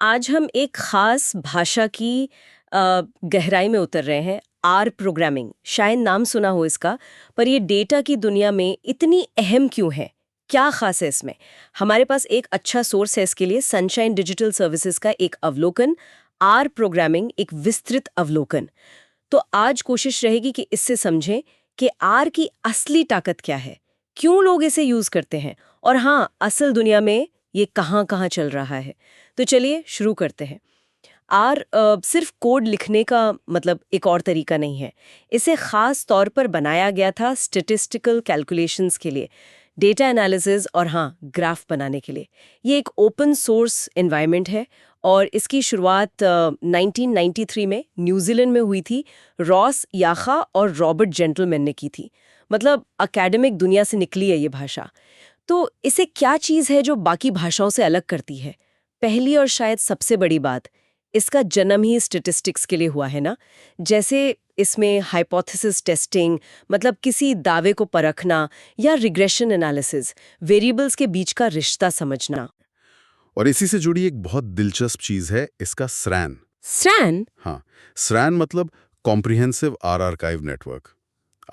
आज हम एक खास भाषा की गहराई में उतर रहे हैं। आर प्रोग्रामिंग, शायद नाम सुना हो इसका। पर ये डेटा की दुनिया में इतनी अहम क्यों है? क्या खास है इसमें? हमारे पास एक अच्छा सोर्स है इसके लिए, सनशाइन डिजिटल सर्विसेज का एक अवलोकन, आर प्रोग्रामिंग एक विस्तृत अवलोकन। तो आज कोशिश रहेगी कि इससे समझें कि आर की असली ताकत क्या है, क्यों लोग इसे यूज करते हैं, और हाँ, असल दुनिया में ये कहाँ कहाँ चल रहा है। तो चलिए शुरू करते हैं। आर सिर्फ कोड लिखने का मतलब एक और तरीका नहीं है। इसे खास तौर पर बनाया गया था स्टैटिस्टिकल कैलकुलेशंस के लिए, डेटा एनालिसिस और हाँ, ग्राफ बनाने के लिए। ये एक ओपन सोर्स एनवायरनमेंट है और इसकी शुरुआत 1993 में न्यूजीलैंड में हुई थी। रॉस याखा और रॉबर्ट जेंटलमैन ने की थी। मतलब एकेडमिक दुनिया से निकली है ये भाषा। तो इसे क्या चीज़ है जो बाकी भाषाओं से अलग करती है? पहली और शायद सबसे बड़ी बात, इसका जन्म ही स्टैटिस्टिक्स के लिए हुआ है ना। जैसे इसमें हाइपोथेसिस टेस्टिंग, मतलब किसी दावे को परखना, या रिग्रेशन एनालिसिस, वेरिएबल्स के बीच का रिश्ता समझना। और इसी से जुड़ी एक बहुत दिलचस्प चीज है इसका SRAN। स्ट्रैन। हाँ, SRAN मतलब कॉम्प्रिहेंसिव आर आर्काइव नेटवर्क।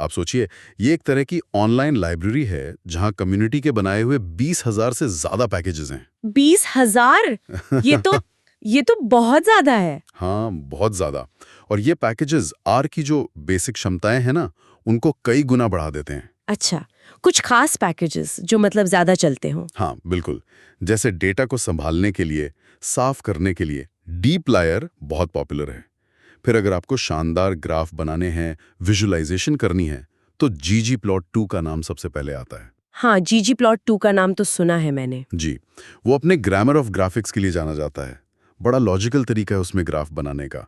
आप सोचिए, ये एक तरह की ऑनलाइन लाइब्रेरी है जहां कम्युनिटी के बनाए हुए 20,000 से ज्यादा पैकेजेस हैं। 20,000? ये तो ये तो बहुत ज्यादा है। हाँ, बहुत ज्यादा। और ये पैकेजेस आर की जो बेसिक क्षमताएं हैं ना, उनको कई गुना बढ़ा देते हैं। अच्छा, कुछ खास पैकेजेस जो मतलब ज्यादा चलते हो? हाँ, बिल्कुल। जैसे डेटा को संभालने के लिए, साफ करने के लिए डीप लायर बहुत पॉपुलर है। फिर अगर आपको शानदार ग्राफ बनाने हैं, विजुअलाइजेशन करनी है, तो ggplot2 का नाम सबसे पहले आता है। हाँ, ggplot2 का नाम तो सुना है मैंने। जी, वो अपने ग्रामर ऑफ ग्राफिक्स के लिए जाना जाता है। बड़ा लॉजिकल तरीका है उसमें ग्राफ बनाने का।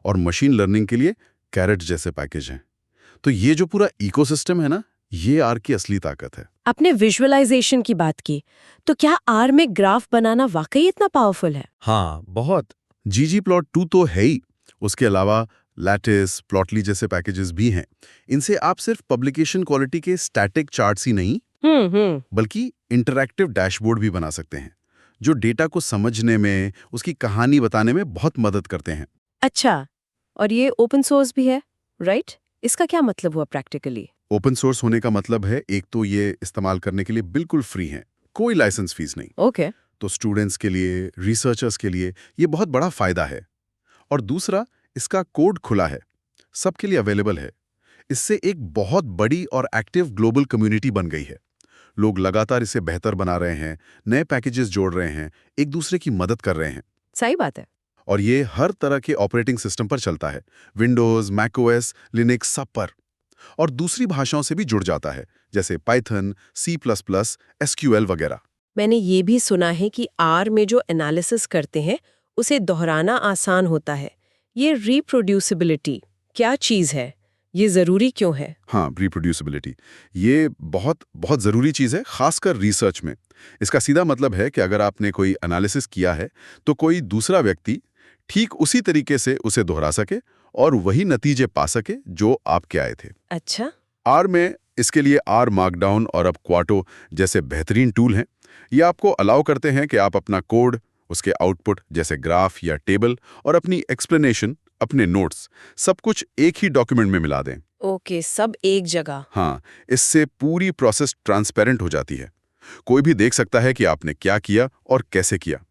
और मशीन लर्निंग के लिए कैरेट जैसे पैकेज हैं। तो ये जो पूरा इकोसिस्टम है ना, ये आर की असली ताकत है। आपने विजुअलाइजेशन की बात की, तो क्या आर में ग्राफ बनाना वाकई इतना पावरफुल है? हाँ, बहुत। ggplot2 तो है ही। उसके अलावा लैटिस, प्लॉटली जैसे पैकेजेस भी हैं। इनसे आप सिर्फ पब्लिकेशन क्वालिटी के स्टैटिक चार्ट्स ही नहीं, हम्म। बल्कि इंटरैक्टिव डैशबोर्ड भी बना सकते हैं, जो डेटा को समझने में, उसकी कहानी बताने में बहुत मदद करते हैं। अच्छा, और ये ओपन सोर्स भी है, राइट? इसका क्या मतलब हुआ प्रैक्टिकली? ओपन सोर्स होने का मतलब है, एक तो ये इस्तेमाल करने के लिए बिल्कुल फ्री है, कोई लाइसेंस फीस नहीं। ओके। तो स्टूडेंट्स के लिए, रिसर्चर्स के लिए ये बहुत बड़ा फायदा है। और दूसरा, इसका कोड खुला है, सबके लिए अवेलेबल है। इससे एक बहुत बड़ी और एक्टिव ग्लोबल कम्युनिटी बन गई है। लोग लगातार इसे बेहतर बना रहे हैं, नए पैकेजेस जोड़ रहे हैं, एक दूसरे की मदद कर रहे हैं। सही बात है। और ये हर तरह के ऑपरेटिंग सिस्टम पर चलता है, विंडोज, मैकओएस, लिनक्स, सब पर। और दूसरी भाषाओं से भी जुड़ जाता है, जैसे पाइथन, C++, SQL वगैरह। मैंने ये भी सुना है कि आर में जो एनालिसिस करते हैं उसे दोहराना आसान होता है। ये रिप्रोड्यूसिबिलिटी क्या चीज़ है? ये ज़रूरी क्यों है? हाँ, रिप्रोड्यूसिबिलिटी ये बहुत बहुत ज़रूरी चीज़ है, खासकर रिसर्च में। इसका सीधा मतलब है कि अगर आपने कोई एनालिसिस किया है, तो कोई दूसरा व्यक्ति ठीक उसी तरीके से उसे दोहरा सके और वही नतीजे पा सके जो आपके आए थे। अच्छा। आर में इसके लिए आर मार्कडाउन और अब क्वाटो जैसे बेहतरीन टूल हैं। ये आपको अलाउ करते हैं कि आप अपना कोड, उसके आउटपुट जैसे ग्राफ या टेबल, और अपनी एक्सप्लेनेशन, अपने नोट्स, सब कुछ एक ही डॉक्यूमेंट में मिला दें। ओके, सब एक जगह। हाँ, इससे पूरी प्रोसेस ट्रांसपेरेंट हो जाती है। कोई भी देख सकता है कि आपने क्या किया और कैसे किया।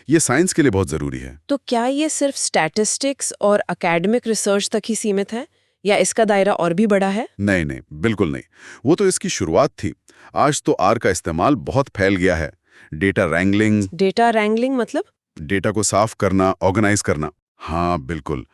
ये साइंस के लिए बहुत ज़रूरी है। तो क्या ये सिर्फ स्टैटिस्टिक्स और एकेडमिक रिसर्च तक ही सीमित है, या इसका दायरा और भी बड़ा है? नहीं नहीं, बिल्कुल नहीं। वो तो इसकी शुरुआत थी। आज तो आर का इस्तेमाल बहुत फैल गया है। डेटा रैंगलिंग, डेटा रैंगलिंग मतलब? डेटा को साफ करना, ऑर्गेनाइज करना। हाँ, बिल्कुल।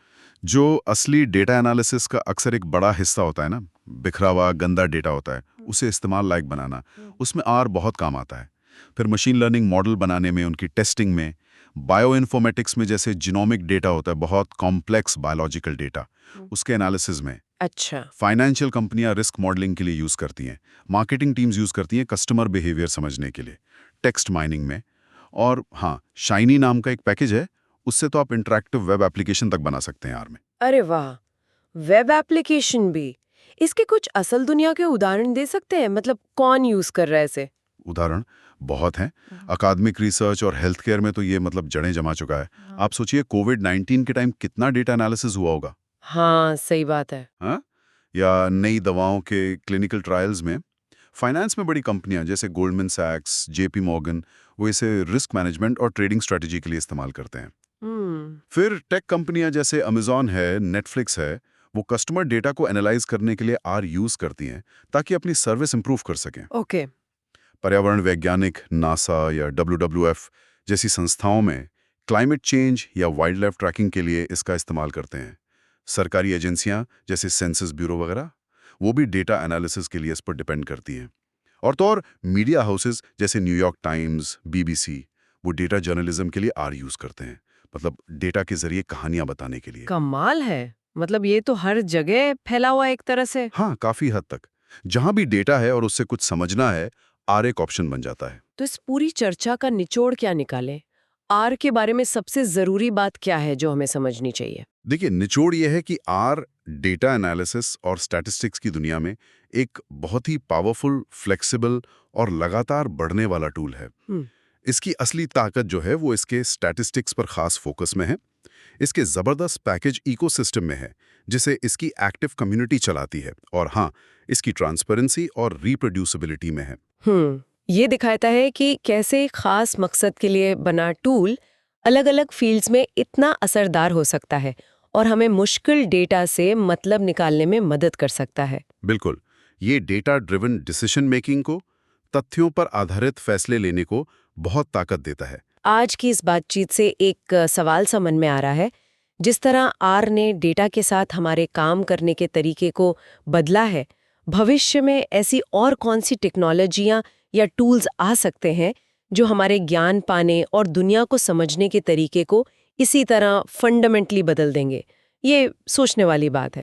जो असली डेटा एनालिसिस का अक्सर एक बड़ा हिस्सा होता है ना, बिखरा हुआ गंदा डेटा होता है, उसे इस्तेमाल लायक बनाना, उसमें आर बहुत काम आता है। फिर मशीन लर्निंग मॉडल बनाने में, उनकी टेस्टिंग में, बायोइन्फॉर्मेटिक्स में जैसे जीनोमिक डेटा होता है, बहुत कॉम्प्लेक्स बायोलॉजिकल डेटा, उसके एनालिसिस में। अच्छा। फाइनेंशियल कंपनियां रिस्क मॉडलिंग के लिए यूज़ करती हैं, मार्केटिंग टीम्स यूज़ करती हैं कस्टमर बिहेवियर समझने के लिए, टेक्स्ट माइनिंग में। और हाँ, शाइनी नाम का एक पैकेज है, उससे तो आप इंटरैक्टिव वेब एप्लीकेशन तक बना सकते हैं आर में। अरे वाह, वेब एप्लीकेशन भी! इसके कुछ असल दुनिया के उदाहरण दे सकते हैं? मतलब कौन यूज कर रहा है इसे? उदाहरण, बहुत हैं। अकादमिक रिसर्च और हेल्थ केयर में तो ये मतलब जड़ें जमा चुका है। आप सोचिए कोविड-19 के टाइम कितना डेटा एनालिसिस हुआ होगा। हाँ, सही बात है। हाँ? या नई दवाओं के क्लिनिकल ट्रायल्स में। फाइनेंस में बड़ी कंपनियां जैसे गोल्डमैन सैक्स, जेपी मॉर्गन, वो इसे रिस्क मैनेजमेंट और ट्रेडिंग स्ट्रेटजी के लिए इस्तेमाल करते हैं। फिर टेक कंपनियां जैसे अमेजॉन है, नेटफ्लिक्स है, वो कस्टमर डेटा को एनालाइज करने के लिए आर यूज करती हैं ताकि अपनी सर्विस इंप्रूव कर सकें। ओके। पर्यावरण वैज्ञानिक नासा या WWF जैसी संस्थाओं में क्लाइमेट चेंज या वाइल्ड लाइफ ट्रैकिंग के लिए इसका इस्तेमाल करते हैं। सरकारी एजेंसियां जैसे सेंसस ब्यूरो वगैरह, वो भी डेटा एनालिसिस के लिए इस पर डिपेंड करती हैं। और तो और मीडिया हाउसेस जैसे न्यूयॉर्क टाइम्स, BBC, वो डेटा जर्नलिज्म के लिए आर यूज करते हैं, मतलब डेटा के जरिए कहानियां बताने के लिए। कमाल है। मतलब ये तो हर जगह फैला हुआ है एक तरह से। हाँ, काफी हद तक जहां भी डेटा है और उससे कुछ समझना है, आर एक ऑप्शन बन जाता है। तो इस पूरी चर्चा का निचोड़ क्या निकालें? आर के बारे में सबसे जरूरी बात क्या है जो हमें समझनी चाहिए? देखिए, निचोड़ यह है कि आर डेटा एनालिसिस और स्टैटिस्टिक्स की दुनिया में एक बहुत ही पावरफुल, फ्लेक्सिबल और लगातार बढ़ने वाला टूल है। इसकी असली ताकत जो है वो इसके स्टैटिस्टिक्स पर खास फोकस में है, इसके जबरदस्त पैकेज इकोसिस्टम में है जिसे इसकी एक्टिव कम्युनिटी चलाती है, और हाँ, इसकी ट्रांसपेरेंसी और रिप्रोड्यूसिबिलिटी में है। ये दिखाता है कि कैसे खास मकसद के लिए बना टूल अलग-अलग फील्ड्स में इतना असरदार हो सकता है और हमें मुश्किल डेटा से मतलब निकालने में मदद कर सकता है। बिल्कुल, ये डेटा ड्रिवन डिसीजन मेकिंग को, तथ्यों पर आधारित फैसले लेने को बहुत ताकत देता है। आज की इस बातचीत से एक सवाल सा मन में आ रहा है। जिस तरह आर ने डेटा के साथ हमारे काम करने के तरीके को बदला है, भविष्य में ऐसी और कौन सी टेक्नोलॉजियां या टूल्स आ सकते हैं जो हमारे ज्ञान पाने और दुनिया को समझने के तरीके को इसी तरह फंडामेंटली बदल देंगे? ये सोचने वाली बात है।